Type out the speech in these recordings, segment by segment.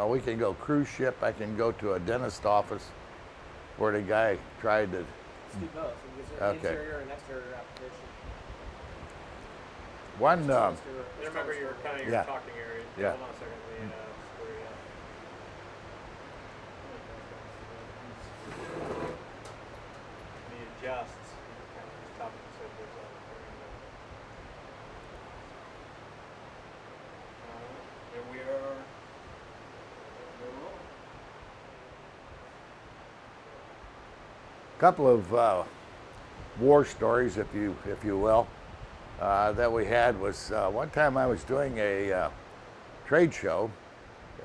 We can go cruise ship. I can go to a dentist office where the guy tried to. Let's do both. It's an Okay. interior and exterior application. One. I remember your kind of your Yeah. talking area. Yeah. Hold on a second. The adjusts. Kind of just talking so there's and we are. Couple of war stories, if you will, that we had was one time I was doing a trade show,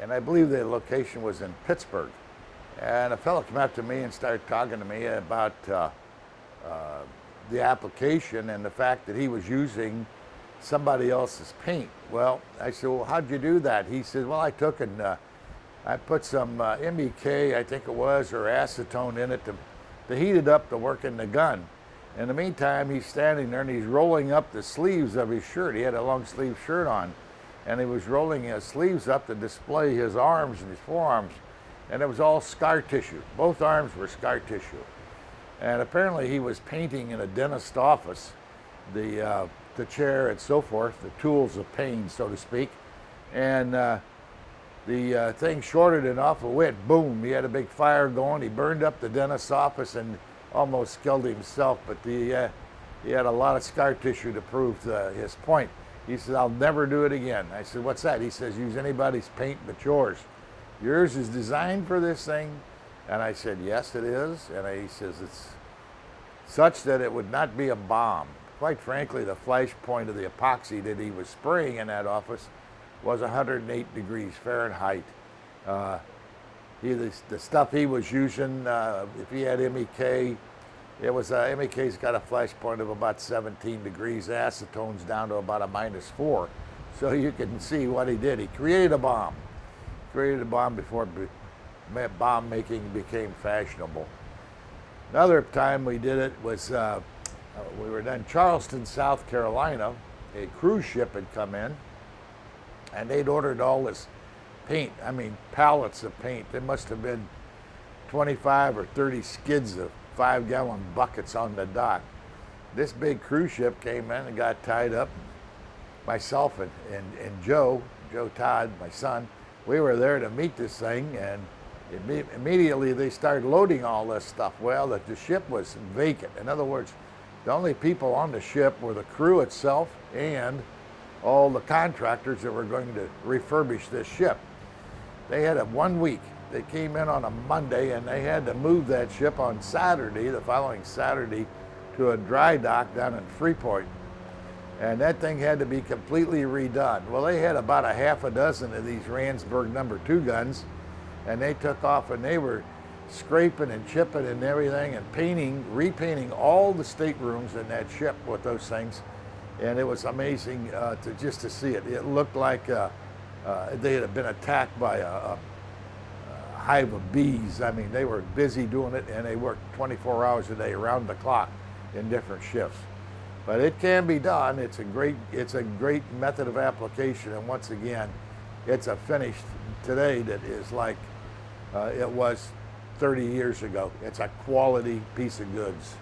and I believe the location was in Pittsburgh, and a fellow came up to me and started talking to me about the application and the fact that he was using somebody else's paint. Well, I said, well, how'd you do that? He said, well, I took and I put some MEK, I think it was, or acetone in it to heat it up to work in the gun. In the meantime, he's standing there and he's rolling up the sleeves of his shirt. He had a long sleeve shirt on, and he was rolling his sleeves up to display his arms and his forearms, and it was all scar tissue. Both arms were scar tissue. And apparently he was painting in a dentist office, the chair and so forth, the tools of pain, so to speak. And the thing shorted enough, it went boom. He had a big fire going. He burned up the dentist's office and almost killed himself, but he had a lot of scar tissue to prove his point. He said, I'll never do it again. I said, what's that? He says, use anybody's paint but yours. Yours is designed for this thing? And I said, yes, it is. And he says, it's such that it would not be a bomb. Quite frankly, the flash point of the epoxy that he was spraying in that office was 108 degrees Fahrenheit. The stuff he was using, if he had MEK, it was MEK's got a flash point of about 17 degrees. Acetone's down to about a -4. So you can see what he did. He created a bomb. Created a bomb before bomb making became fashionable. Another time we did it was we were in Charleston, South Carolina. A cruise ship had come in, and they'd ordered all this paint. I mean, pallets of paint. There must have been 25 or 30 skids of 5-gallon buckets on the dock. This big cruise ship came in and got tied up. Myself and Joe Todd, my son, we were there to meet this thing, and immediately they started loading all this stuff. Well, the ship was vacant. In other words, the only people on the ship were the crew itself and all the contractors that were going to refurbish this ship. They had it 1 week. They came in on a Monday, and they had to move that ship on Saturday, the following Saturday, to a dry dock down in Freeport. And that thing had to be completely redone. Well, they had about a half a dozen of these Randsburg number 2 guns, and they took off and they were scraping and chipping and everything and painting, repainting all the staterooms in that ship with those things. And it was amazing just to see it. It looked like they had been attacked by a hive of bees. I mean, they were busy doing it, and they worked 24 hours a day, around the clock, in different shifts. But it can be done. It's a great method of application, and once again, it's a finish today that is like it was 30 years ago. It's a quality piece of goods.